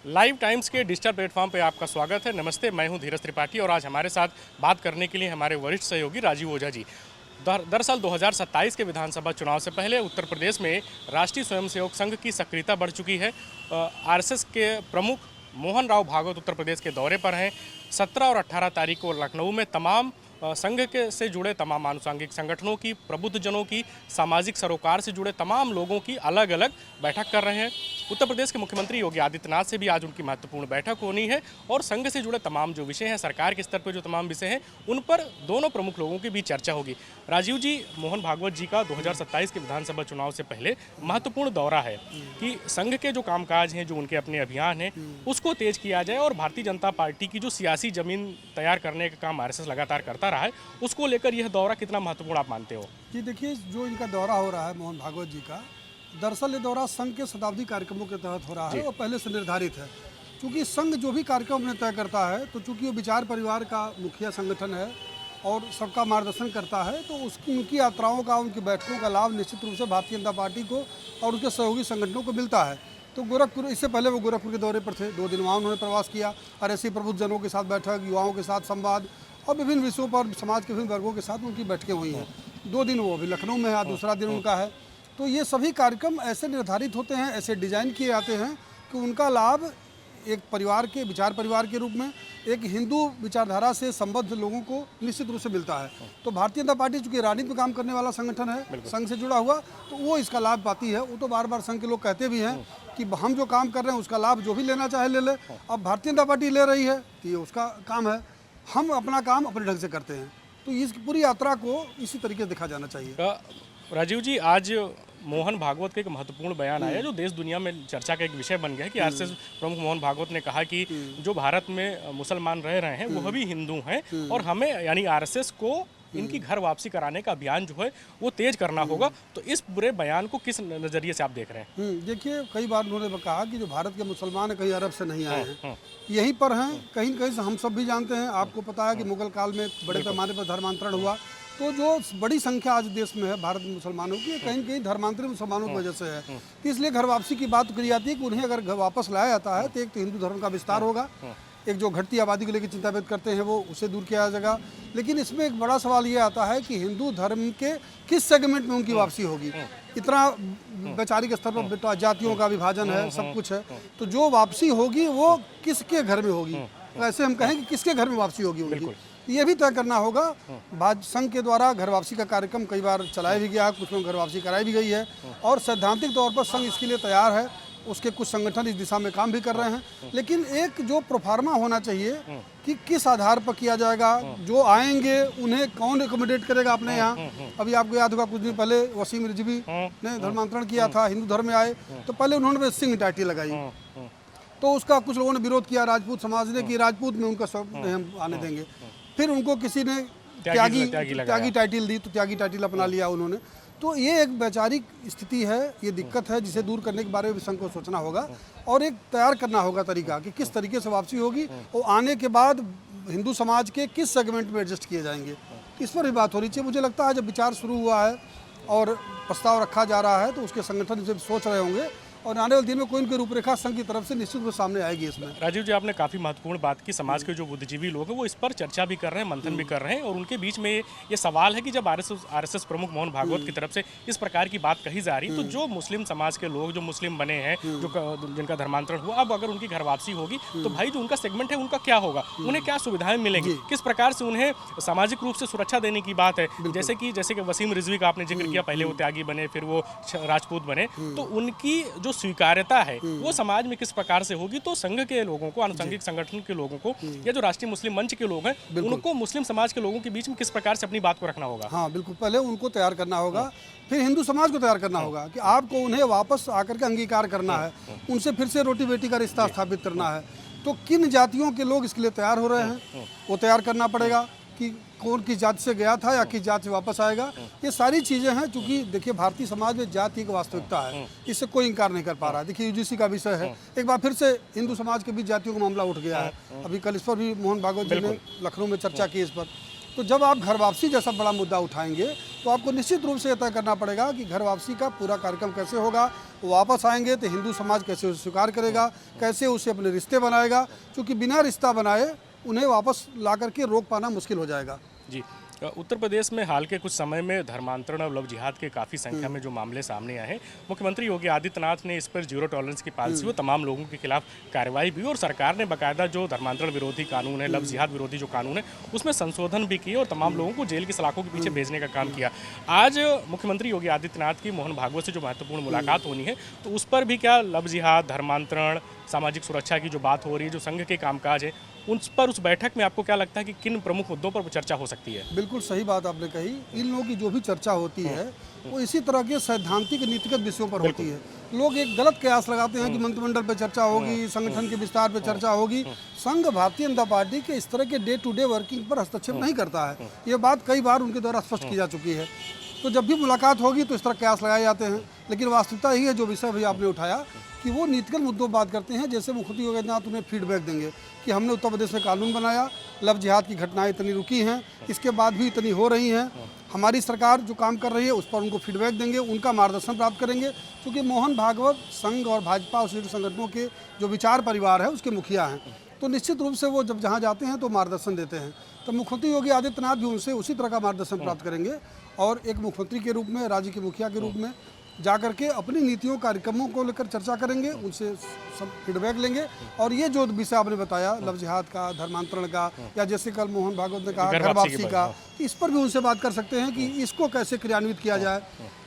Live times के digital platform पे आपका स्वागत है। नमस्ते, मैं हूं धीरज त्रिपाठी और आज हमारे साथ बात करने के लिए हमारे वरिष्ठ सहयोगी राजीव ओझा जी। दरअसल 2027 के विधानसभा चुनाव से पहले उत्तर प्रदेश में राष्ट्रीय स्वयंसेवक संघ की सक्रियता बढ़ चुकी है। आरएसएस के प्रमुख मोहन राव भागवत उत्तर प्रदेश के दौरे पर हैं। 17 और 18 तारीख को लखनऊ में तमाम संघ के से जुड़े तमाम आनुषंगिक संगठनों की, प्रबुद्धजनों की, सामाजिक सरोकार से जुड़े तमाम लोगों की अलग अलग बैठक कर रहे हैं। उत्तर प्रदेश के मुख्यमंत्री योगी आदित्यनाथ से भी आज उनकी महत्वपूर्ण बैठक होनी है और संघ से जुड़े तमाम जो विषय हैं, सरकार के स्तर पर जो तमाम विषय हैं, उन पर दोनों प्रमुख लोगों के बीच चर्चा होगी। राजीव जी, मोहन भागवत जी का 2027 के विधानसभा चुनाव से पहले महत्वपूर्ण दौरा है कि संघ के जो कामकाज हैं, जो उनके अपने अभियान हैं, उसको तेज किया जाए और भारतीय जनता पार्टी की जो सियासी जमीन तैयार करने का काम आरएसएस लगातार करता रहा है, उसको लेकर यह दौरा कितना महत्वपूर्ण आप मानते हो? जी देखिए, जो इनका दौरा हो रहा है मोहन भागवत जी का, दरअसल ये दौरा संघ के शताब्दी कार्यक्रमों के तहत हो रहा है और पहले से निर्धारित है। क्योंकि संघ जो भी कार्यक्रम अपने तय करता है, तो चूंकि वो विचार परिवार का मुखिया संगठन है और सबका मार्गदर्शन करता है, तो उनकी यात्राओं का, उनकी बैठकों का लाभ निश्चित रूप से भारतीय जनता पार्टी को और उसके सहयोगी संगठनों को मिलता है। तो गोरखपुर, इससे पहले वो गोरखपुर के दौरे पर थे, 2 दिन वहाँ उन्होंने प्रवास किया और ऐसे प्रबुद्धजनों के साथ बैठक, युवाओं के साथ संवाद और विभिन्न विषयों पर समाज के विभिन्न वर्गों के साथ उनकी बैठकें हुई हैं। 2 दिन वो अभी लखनऊ में है, दूसरा दिन उनका है। तो ये सभी कार्यक्रम ऐसे निर्धारित होते हैं, ऐसे डिजाइन किए जाते हैं कि उनका लाभ एक परिवार के, विचार परिवार के रूप में, एक हिंदू विचारधारा से संबद्ध लोगों को निश्चित रूप से मिलता है। तो भारतीय जनता पार्टी चूंकि राजनीति में काम करने वाला संगठन है, संघ से जुड़ा हुआ, तो वो इसका लाभ पाती है। वो तो बार बार संघ के लोग कहते भी हैं कि हम जो काम कर रहे हैं उसका लाभ जो भी लेना चाहे ले ले। अब भारतीय जनता पार्टी ले रही है तो ये उसका काम है, हम अपना काम अपने ढंग से करते हैं। तो इस पूरी यात्रा को इसी तरीके से देखा जाना चाहिए। राजीव जी, आज मोहन भागवत का एक महत्वपूर्ण बयान आया जो देश दुनिया में चर्चा का एक विषय बन गया है कि आरएसएस प्रमुख मोहन भागवत ने कहा कि जो भारत में मुसलमान रह रहे हैं वह भी हिंदू हैं और हमें यानी आरएसएस को इनकी घर वापसी कराने का अभियान जो है वो तेज करना होगा। तो इस बुरे बयान को किस नज़रिए से आप देख रहे हैं? देखिए, कई बार उन्होंने कहा कि जो भारत के मुसलमान कहीं अरब से नहीं आए हैं, यहीं पर हैं, कहीं कहीं से। हम सब भी जानते हैं, आपको पता है कि मुगल काल में बड़े पैमाने पर धर्मांतरण हुआ। तो जो बड़ी संख्या आज देश में है भारत में मुसलमानों की, कहीं कहीं धर्मांतरित मुसलमानों की वजह से है। तो इसलिए घर वापसी की बात करी जाती है कि उन्हें अगर घर वापस लाया जाता है तो एक तो हिंदू धर्म का विस्तार होगा, एक जो घटती आबादी को लेकर चिंता व्यक्त करते हैं वो उसे दूर किया जाएगा। लेकिन इसमें एक बड़ा सवाल ये आता है कि हिंदू धर्म के किस सेगमेंट में उनकी वापसी होगी। इतना वैचारिक स्तर पर जातियों का विभाजन है, सब कुछ है, तो जो वापसी होगी वो किसके घर में होगी? ऐसे हम कहें कि किसके घर में वापसी होगी उनकी, ये भी तय करना होगा। संघ के द्वारा घर वापसी का कार्यक्रम कई बार चलाया भी गया है, कुछ लोग घर वापसी कराई भी गई है और सैद्धांतिक तौर पर संघ इसके लिए तैयार है। उसके कुछ संगठन इस दिशा में काम भी कर रहे हैं। लेकिन एक जो प्रोफार्मा होना चाहिए कि किस आधार पर किया जाएगा, जो आएंगे उन्हें कौन एकोमोडेट करेगा अपने यहाँ। अभी आपको याद होगा कुछ दिन पहले वसीम रिजवी ने धर्मांतरण किया था, हिंदू धर्म में आए, तो पहले उन्होंने सिंह टाइटल लगाई, तो उसका कुछ लोगों ने विरोध किया, राजपूत समाज ने, कि राजपूत में उनका सब हम आने देंगे। फिर उनको किसी ने त्यागी टाइटल दी, तो त्यागी टाइटल अपना लिया उन्होंने। तो ये एक वैचारिक स्थिति है, ये दिक्कत है जिसे दूर करने के बारे में संघ को सोचना होगा और एक तैयार करना होगा तरीका कि किस तरीके से वापसी होगी और आने के बाद हिंदू समाज के किस सेगमेंट में एडजस्ट किए जाएंगे, इस पर भी बात होनी चाहिए। मुझे लगता है जब विचार शुरू हुआ है और प्रस्ताव रखा जा रहा है तो उसके संगठन इसे सोच रहे होंगे और आने वाले दिन में कोई उनकी रूपरेखा संघ की तरफ से निश्चित रूप से सामने आएगी। इसमें राजीव जी, आपने काफ़ी महत्वपूर्ण बात की। समाज के जो बुद्धिजीवी लोग हैं वो इस पर चर्चा भी कर रहे हैं, मंथन भी कर रहे हैं और उनके बीच में ये सवाल है कि जब आरएसएस प्रमुख मोहन भागवत की तरफ से इस प्रकार की बात कही जा रही, तो जो मुस्लिम समाज के लोग, जो मुस्लिम बने हैं, जो जिनका धर्मांतरण हुआ, अब अगर उनकी घर वापसी होगी तो भाई जो उनका सेगमेंट है उनका क्या होगा, उन्हें क्या सुविधाएं मिलेंगी, किस प्रकार से उन्हें सामाजिक रूप से सुरक्षा देने की बात है। जैसे कि वसीम रिजवी का आपने जिक्र किया, पहले वो त्यागी बने, फिर वो राजपूत बने, तो उनकी जो स्वीकार्यता वो समाज में किस प्रकार से होगी। तो संघ के लोगों को, आनुषंगिक संगठन के लोगों को या जो राष्ट्रीय मुस्लिम मंच के लोग हैं उनको मुस्लिम समाज के लोगों के बीच में किस प्रकार से अपनी बात को रखना होगा? हाँ बिल्कुल, पहले उनको तैयार करना होगा, फिर हिंदू समाज को तैयार करना होगा कि आपको उन्हें वापस आकर के अंगीकार करना है, उनसे फिर से रोटी बेटी का रिश्ता स्थापित करना है। तो किन जातियों के लोग इसके लिए तैयार हो रहे हैं वो तैयार करना पड़ेगा कि कौन किस जाति से गया था या किस जाति से वापस आएगा। ये सारी चीज़ें हैं, चूंकि देखिए भारतीय समाज में जाति की वास्तविकता है, इससे कोई इनकार नहीं कर पा रहा। देखिए यूजीसी का विषय है, एक बार फिर से हिंदू समाज के बीच जातियों का मामला उठ गया है। अभी कल इस पर भी मोहन भागवत जी ने लखनऊ में चर्चा की इस पर। तो जब आप घर वापसी जैसा बड़ा मुद्दा उठाएंगे तो आपको निश्चित रूप से ये तय करना पड़ेगा कि घर वापसी का पूरा कार्यक्रम कैसे होगा। वो वापस आएंगे तो हिंदू समाज कैसे उसे स्वीकार करेगा, कैसे उसे अपने रिश्ते बनाएगा, क्योंकि बिना रिश्ता बनाए उन्हें वापस ला करके रोक पाना मुश्किल हो जाएगा। जी, उत्तर प्रदेश में हाल के कुछ समय में धर्मांतरण और लव जिहाद के काफ़ी संख्या में जो मामले सामने आए हैं, मुख्यमंत्री योगी आदित्यनाथ ने इस पर जीरो टॉलरेंस की पॉलिसी और तमाम लोगों के खिलाफ कार्रवाई भी, और सरकार ने बाकायदा जो धर्मांतरण विरोधी कानून है, लव जिहाद विरोधी जो कानून है, उसमें संशोधन भी किए और तमाम लोगों को जेल की सलाखों के पीछे भेजने का काम किया। आज मुख्यमंत्री योगी आदित्यनाथ की मोहन भागवत से जो महत्वपूर्ण मुलाकात होनी है, तो उस पर भी क्या लव जिहाद, धर्मांतरण, सामाजिक सुरक्षा की जो बात हो रही है, जो संघ के कामकाज है, उस बैठक में आपको क्या लगता है कि किन प्रमुख मुद्दों पर चर्चा हो सकती है? बिल्कुल सही बात आपने कही। इन लोगों की जो भी चर्चा होती है वो इसी तरह के सैद्धांतिक नीतिगत विषयों पर होती है। लोग एक गलत कयास लगाते हैं कि मंत्रिमंडल पर चर्चा होगी, संगठन के विस्तार पर चर्चा होगी। संघ भारतीय जनता पार्टी के इस तरह के डे टू डे वर्किंग पर हस्तक्षेप नहीं करता है। ये बात कई बार उनके द्वारा स्पष्ट की जा चुकी है। तो जब भी मुलाकात होगी तो इस तरह कयास लगाए जाते हैं, लेकिन वास्तविकता यही है जो विषय भी आपने उठाया कि वो नीतिगत मुद्दों पर बात करते हैं। जैसे मुख्यमंत्री योगी आदित्यनाथ उन्हें फीडबैक देंगे कि हमने उत्तर प्रदेश में कानून बनाया, लव जिहाद की घटनाएं इतनी रुकी हैं, इसके बाद भी इतनी हो रही हैं, हमारी सरकार जो काम कर रही है उस पर उनको फीडबैक देंगे, उनका मार्गदर्शन प्राप्त करेंगे। क्योंकि मोहन भागवत संघ और भाजपा और संगठनों के जो विचार परिवार है उसके मुखिया हैं, तो निश्चित रूप से वो जब जहाँ जाते हैं तो मार्गदर्शन देते हैं। तो मुख्यमंत्री योगी आदित्यनाथ भी उनसे उसी तरह का मार्गदर्शन प्राप्त करेंगे और एक मुख्यमंत्री के रूप में, राज्य के मुखिया के रूप में जाकर के अपनी नीतियों कार्यक्रमों को लेकर चर्चा करेंगे, उनसे सब फीडबैक लेंगे। और ये जो विषय आपने बताया लव जिहाद का, धर्मांतरण का, या जैसे कल मोहन भागवत ने कहा घर वापसी का, इस पर भी उनसे बात कर सकते हैं कि इसको कैसे क्रियान्वित किया जाए,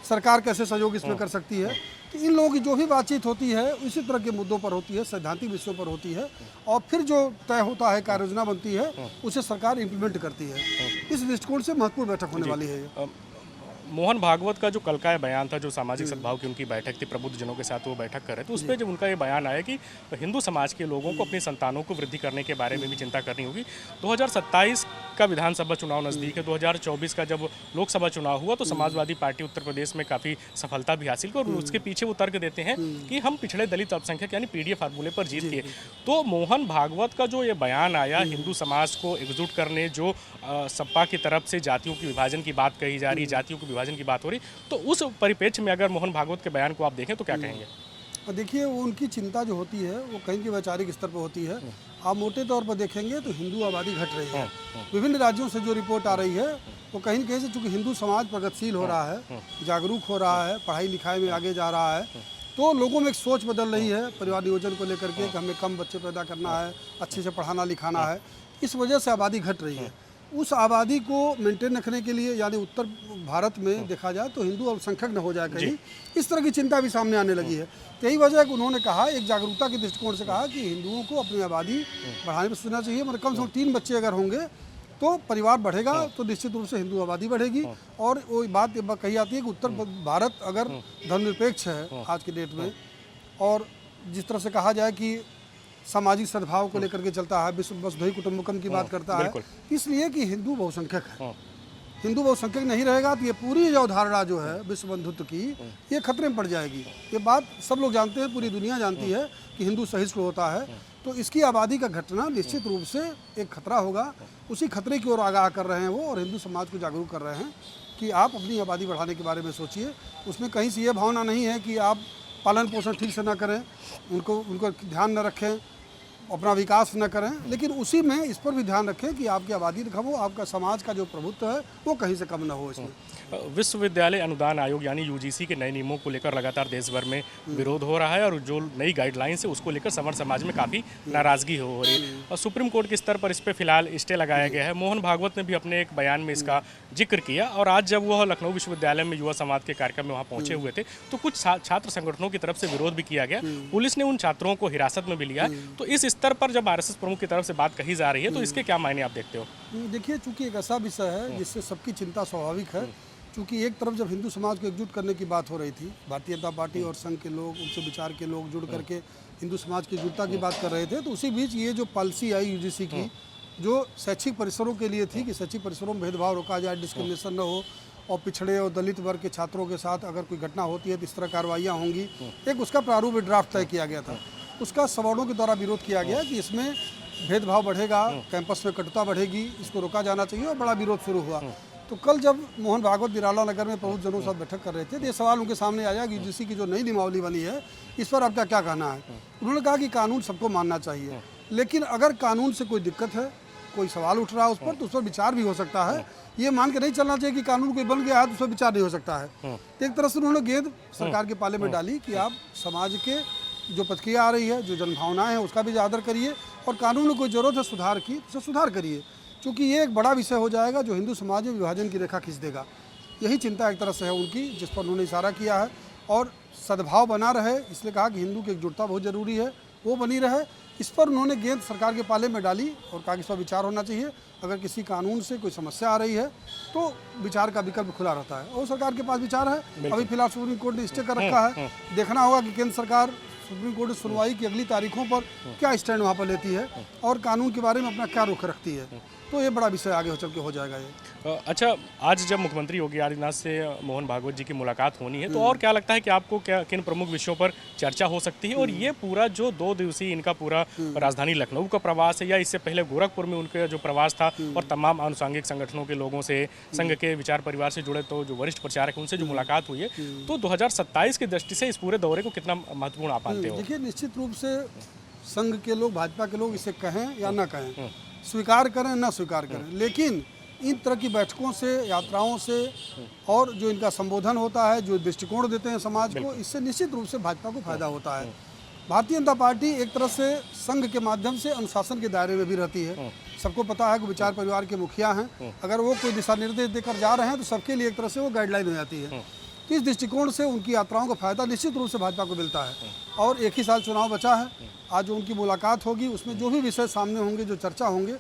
सरकार कैसे सहयोग इसमें कर सकती है। तो इन लोगों की जो भी बातचीत होती है इसी तरह के मुद्दों पर होती है, सैद्धांतिक विषयों पर होती है, और फिर जो तय होता है, कार्य योजना बनती है, उसे सरकार इम्प्लीमेंट करती है। इस दृष्टिकोण से महत्वपूर्ण बैठक होने वाली है ये। मोहन भागवत का जो कल का बयान था, जो सामाजिक सद्भाव की उनकी बैठक थी, प्रबुद्ध जनों के साथ वो बैठक कर रहे थे, उस पर जब उनका ये बयान आया कि हिंदू समाज के लोगों को अपनी संतानों को वृद्धि करने के बारे में भी चिंता करनी होगी। 2027 का विधानसभा चुनाव नज़दीक है, 2024 का जब लोकसभा चुनाव हुआ तो समाजवादी पार्टी उत्तर प्रदेश में काफ़ी सफलता भी हासिल की, और उसके पीछे वो तर्क देते हैं कि हम पिछड़े दलित अल्पसंख्यक यानी पीडीए फार्मूले पर जीत किए। तो मोहन भागवत का जो ये बयान आया, हिंदू समाज को एकजुट करने, जो सपा की तरफ से जातियों के विभाजन की बात कही जा रही, जातियों के विभाजन की बात हो रही, तो उस परिप्रेक्ष्य में अगर मोहन भागवत के बयान को आप देखें तो क्या कहेंगे? देखिए, वो उनकी चिंता जो होती है वो कहीं के वैचारिक स्तर पर होती है। आप मोटे तौर पर देखेंगे तो हिंदू आबादी घट रही है। विभिन्न राज्यों से जो रिपोर्ट आ रही है वो कहीं न कहीं से, चूँकि हिंदू समाज प्रगतिशील हो रहा है, जागरूक हो रहा है, पढ़ाई लिखाई में आगे जा रहा है, तो लोगों में एक सोच बदल रही है परिवार नियोजन को लेकर के कि हमें कम बच्चे पैदा करना है, अच्छे से पढ़ाना लिखाना है। इस वजह से आबादी घट रही है। उस आबादी को मेंटेन रखने के लिए, यानी उत्तर भारत में देखा जाए तो हिंदू अल्पसंख्यक न हो जाए कहीं, इस तरह की चिंता भी सामने आने लगी है। तो यही वजह है कि उन्होंने कहा, एक जागरूकता के दृष्टिकोण से कहा कि हिंदुओं को अपनी आबादी बढ़ाने पर सोचना चाहिए। मतलब कम से कम 3 बच्चे अगर होंगे तो परिवार बढ़ेगा, तो निश्चित रूप से हिंदू आबादी बढ़ेगी। और वो बात कही जाती है कि उत्तर भारत अगर धर्मनिरपेक्ष है आज की डेट में, और जिस तरह से कहा जाए कि सामाजिक सद्भाव को लेकर के चलता है, विश्व वसुधैव कुटुंबकम की बात करता है, इसलिए कि हिंदू बहुसंख्यक है। हिंदू बहुसंख्यक नहीं रहेगा तो ये पूरी जो अवधारणा जो है विश्व बंधुत्व की, ये खतरे में पड़ जाएगी। ये बात सब लोग जानते हैं, पूरी दुनिया जानती है कि हिंदू सहिष्णु होता है। तो इसकी आबादी का घटना निश्चित रूप से एक खतरा होगा। उसी खतरे की ओर आगाह कर रहे हैं वो, और हिंदू समाज को जागरूक कर रहे हैं कि आप अपनी आबादी बढ़ाने के बारे में सोचिए। उसमें कहीं से ये भावना नहीं है कि आप पालन पोषण ठीक से ना करें, उनको ध्यान न रखें, अपना विकास न करें, लेकिन उसी में इस पर भी ध्यान रखें कि आपकी आबादी कम हो, आपका समाज का जो प्रभुत्व है वो कहीं से कम न हो। इसमें विश्वविद्यालय अनुदान आयोग यानी यूजीसी के नए नियमों को लेकर लगातार देश भर में विरोध हो रहा है, और जो नई गाइडलाइंस है उसको लेकर समर समाज में काफ़ी नाराजगी हो रही है, और सुप्रीम कोर्ट के स्तर पर इस पर फिलहाल स्टे लगाया गया है। मोहन भागवत ने भी अपने एक बयान में इसका जिक्र किया, और आज जब वह लखनऊ विश्वविद्यालय में युवा समाज के कार्यक्रम में वहाँ पहुंचे हुए थे तो कुछ छात्र संगठनों की तरफ से विरोध भी किया गया। पुलिस ने उन छात्रों को हिरासत में भी लिया है। तो इस स्तर पर जब आरएसएस प्रमुख की तरफ से बात कही जा रही है तो इसके क्या मायने आप देखते हो? देखिए, चूंकि एक ऐसा विषय है जिससे सबकी चिंता स्वाभाविक है। चूँकि एक तरफ जब हिंदू समाज को एकजुट करने की बात हो रही थी, भारतीय जनता पार्टी और संघ के लोग, उनसे विचार के लोग जुड़ करके हिंदू समाज की एकजुटता की बात कर रहे थे, तो उसी बीच ये जो पॉलिसी आई यूजीसी की, जो शैक्षिक परिसरों के लिए थी कि शैक्षिक परिसरों में भेदभाव रोका जाए, डिस्क्रिमिनेशन न हो, और पिछड़े और दलित वर्ग के छात्रों के साथ अगर कोई घटना होती है तो इस तरह कार्रवाइयाँ होंगी, एक उसका प्रारूप ड्राफ्ट तय किया गया था। उसका सवर्णों के द्वारा विरोध किया गया कि इसमें भेदभाव बढ़ेगा, कैंपस में कटुता बढ़ेगी, इसको रोका जाना चाहिए, और बड़ा विरोध शुरू हुआ। तो कल जब मोहन भागवत दिराला नगर में प्रबुद्ध जनों के साथ बैठक कर रहे थे तो ये सवाल उनके सामने आया कि यूजीसी की जो नई नियमावली बनी है इस पर आपका क्या कहना है। उन्होंने कहा कि कानून सबको मानना चाहिए, लेकिन अगर कानून से कोई दिक्कत है, कोई सवाल उठ रहा है उस पर, तो उस पर विचार भी हो सकता है। ये मान के नहीं चलना चाहिए कि कानून कोई बन गया है तो उस पर विचार नहीं हो सकता है। तो एक तरह से उन्होंने गेंद सरकार के पाले में डाली कि आप समाज के जो प्रतिक्रिया आ रही है, जो जनभावनाएं हैं, उसका भी आदर करिए और कानून में कोई जरूरत है सुधार की तो सुधार करिए, क्योंकि ये एक बड़ा विषय हो जाएगा जो हिंदू समाज में विभाजन की रेखा खींच देगा। यही चिंता एक तरह से है उनकी, जिस पर उन्होंने इशारा किया है। और सद्भाव बना रहे इसलिए कहा कि हिंदू की एकजुटता बहुत ज़रूरी है, वो बनी रहे। इस पर उन्होंने गेंद सरकार के पाले में डाली और कहा कि इस पर विचार होना चाहिए। अगर किसी कानून से कोई समस्या आ रही है तो विचार का विकल्प खुला रहता है और सरकार के पास विचार है। अभी फिलहाल सुप्रीम कोर्ट ने स्टे कर रखा है, देखना होगा कि केंद्र सरकार सुप्रीम कोर्ट सुनवाई की अगली तारीखों पर क्या स्टैंड वहाँ पर लेती है और कानून के बारे में अपना क्या रुख रखती है। तो ये बड़ा विषय आगे चल के हो जाएगा ये। अच्छा, आज जब मुख्यमंत्री योगी आदित्यनाथ से मोहन भागवत जी की मुलाकात होनी है तो और क्या लगता है कि आपको क्या किन प्रमुख विषयों पर चर्चा हो सकती है? और ये पूरा जो 2 दिवसीय इनका पूरा राजधानी लखनऊ का प्रवास है या इससे पहले गोरखपुर में उनका जो प्रवास था और तमाम आनुषंगिक संगठनों के लोगों से, संघ के विचार परिवार से जुड़े तो जो वरिष्ठ प्रचारक उनसे जो मुलाकात हुई है, तो 2027 की दृष्टि से इस पूरे दौरे को कितना महत्वपूर्ण आप मानते हो? देखिए, निश्चित रूप से संघ के लोग, भाजपा के लोग इसे कहें या ना कहें, स्वीकार करें ना स्वीकार करें, लेकिन इन तरह की बैठकों से, यात्राओं से और जो इनका संबोधन होता है, जो दृष्टिकोण देते हैं समाज को, इससे निश्चित रूप से भाजपा को फायदा होता है। भारतीय जनता पार्टी एक तरह से संघ के माध्यम से अनुशासन के दायरे में भी रहती है। सबको पता है कि विचार परिवार के मुखिया हैं, अगर वो कोई दिशा निर्देश देकर जा रहे हैं तो सबके लिए एक तरह से वो गाइडलाइन हो जाती है। तो इस दृष्टिकोण से उनकी यात्राओं का फायदा निश्चित रूप से भाजपा को मिलता है। और एक ही साल चुनाव बचा है, आज जो उनकी मुलाकात होगी उसमें जो भी विषय सामने होंगे, जो चर्चा होंगे,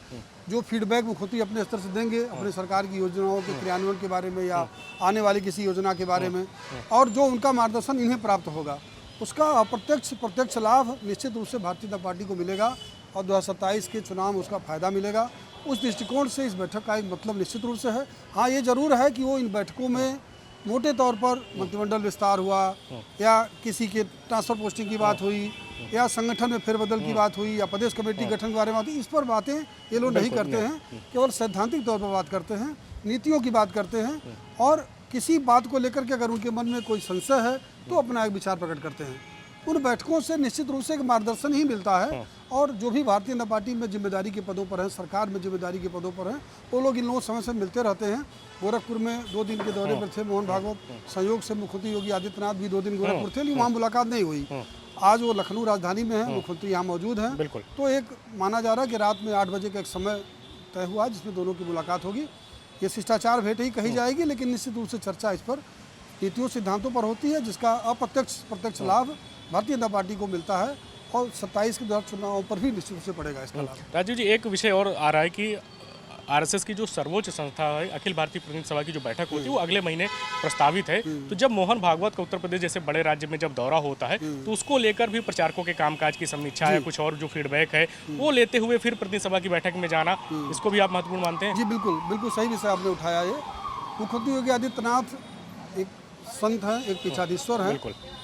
जो फीडबैक मुख्यमंत्री अपने स्तर से देंगे अपने सरकार की योजनाओं के क्रियान्वयन के बारे में या आने वाली किसी योजना के बारे में, और जो उनका मार्गदर्शन इन्हें प्राप्त होगा, उसका अप्रत्यक्ष प्रत्यक्ष लाभ निश्चित रूप से भारतीय जनता पार्टी को मिलेगा और 2027 के चुनाव में उसका फायदा मिलेगा। उस दृष्टिकोण से इस बैठक का एक मतलब निश्चित रूप से है। हाँ, ये जरूर है कि वो इन बैठकों में मोटे तौर पर मंत्रिमंडल विस्तार हुआ या किसी के ट्रांसफर पोस्टिंग की बात हुई या संगठन में फेरबदल की बात हुई या प्रदेश कमेटी गठन के बारे में बात हुई, इस पर बातें ये लोग नहीं करते हैं। केवल सैद्धांतिक तौर पर बात करते हैं, नीतियों की बात करते हैं और किसी बात को लेकर के अगर उनके मन में कोई संशय है तो अपना एक विचार प्रकट करते हैं। उन बैठकों से निश्चित रूप से एक मार्गदर्शन ही मिलता है और जो भी भारतीय जनता पार्टी में जिम्मेदारी के पदों पर हैं, सरकार में जिम्मेदारी के पदों पर हैं, वो लोग इन लोगों समय से मिलते रहते हैं। गोरखपुर में 2 दिन के दौरे पर थे मोहन भागवत, संयोग से मुख्यमंत्री योगी आदित्यनाथ भी 2 दिन गोरखपुर थे, लेकिन वहाँ मुलाकात नहीं हुई। आज वो लखनऊ राजधानी में है, मुख्यमंत्री यहाँ मौजूद हैं, तो एक माना जा रहा है कि रात में 8 बजे का एक समय तय हुआ जिसमें दोनों की मुलाकात होगी। ये शिष्टाचार भेंट ही कही जाएगी, लेकिन निश्चित रूप से चर्चा इस पर नीतियों सिद्धांतों पर होती है जिसका अप्रत्यक्ष प्रत्यक्ष लाभ भारतीय जनता पार्टी को मिलता है और 27 के दौरान चुनावों पर भी निश्चित रूप से पड़ेगा इसका लाभ। राजीव जी, एक विषय और आ रहा है कि आरएसएस की जो सर्वोच्च संस्था है अखिल भारतीय प्रतिनिधि सभा की जो बैठक होती है वो अगले महीने प्रस्तावित है। तो जब मोहन भागवत का उत्तर प्रदेश जैसे बड़े राज्य में जब दौरा होता है तो उसको लेकर भी प्रचारकों के कामकाज की समीक्षा या कुछ और जो फीडबैक है वो लेते हुए फिर प्रतिनिधि सभा की बैठक में जाना, इसको भी आप महत्वपूर्ण मानते हैं? जी बिल्कुल, बिल्कुल सही विषय आपने उठाया। ये मुख्यमंत्री योगी आदित्यनाथ एक संत हैं, एक पीठाधीश्वर हैं।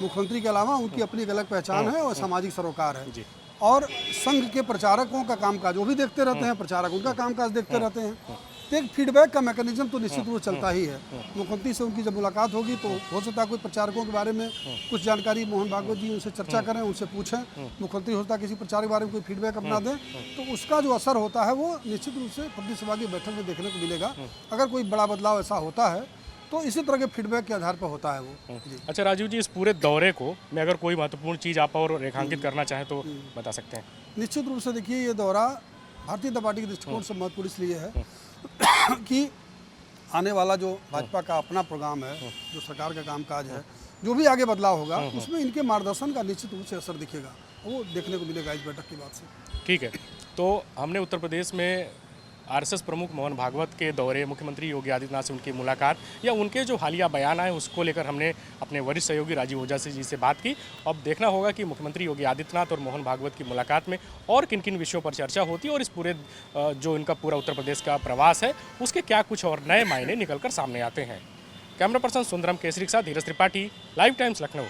मुख्यमंत्री के अलावा उनकी अपनी एक अलग पहचान है और सामाजिक सरोकार है। और संघ के प्रचारकों का कामकाज वो भी देखते रहते हैं, प्रचारक उनका कामकाज देखते रहते हैं। तो एक फीडबैक का मैकेनिज्म तो निश्चित रूप से चलता ही है। मुख्यमंत्री से उनकी जब मुलाकात होगी तो हो सकता है कोई प्रचारकों के बारे में कुछ जानकारी मोहन भागवत जी उनसे चर्चा करें, उनसे पूछें। मुख्यमंत्री हो सकता है किसी प्रचारक के बारे में कोई फीडबैक अपना दें, तो उसका जो असर होता है वो निश्चित रूप से प्रतिनिधि सभा की बैठक में देखने को मिलेगा। अगर कोई बड़ा बदलाव ऐसा होता है तो इसी तरह के फीडबैक के आधार पर होता है वो। अच्छा राजीव जी, इस पूरे दौरे को मैं अगर कोई महत्वपूर्ण चीज़ आप और रेखांकित करना चाहें तो बता सकते हैं? निश्चित रूप से देखिए, ये दौरा भारतीय जनता पार्टी के दृष्टिकोण से महत्वपूर्ण इसलिए है कि आने वाला जो भाजपा का अपना प्रोग्राम है, जो सरकार का कामकाज है, जो भी आगे बदलाव होगा उसमें इनके मार्गदर्शन का निश्चित रूप से असर दिखेगा, वो देखने को मिलेगा इस बैठक की बात से। ठीक है, तो हमने उत्तर प्रदेश में आरएसएस प्रमुख मोहन भागवत के दौरे, मुख्यमंत्री योगी आदित्यनाथ से उनकी मुलाकात या उनके जो हालिया बयान आए उसको लेकर हमने अपने वरिष्ठ सहयोगी राजीव ओझा जी से बात की। अब देखना होगा कि मुख्यमंत्री योगी आदित्यनाथ और मोहन भागवत की मुलाकात में और किन किन विषयों पर चर्चा होती है और इस पूरे जो इनका पूरा उत्तर प्रदेश का प्रवास है उसके क्या कुछ और नए मायने निकल कर सामने आते हैं। कैमरा पर्सन सुंदरम केसरी के साथ धीरज त्रिपाठी, लाइव टाइम्स लखनऊ।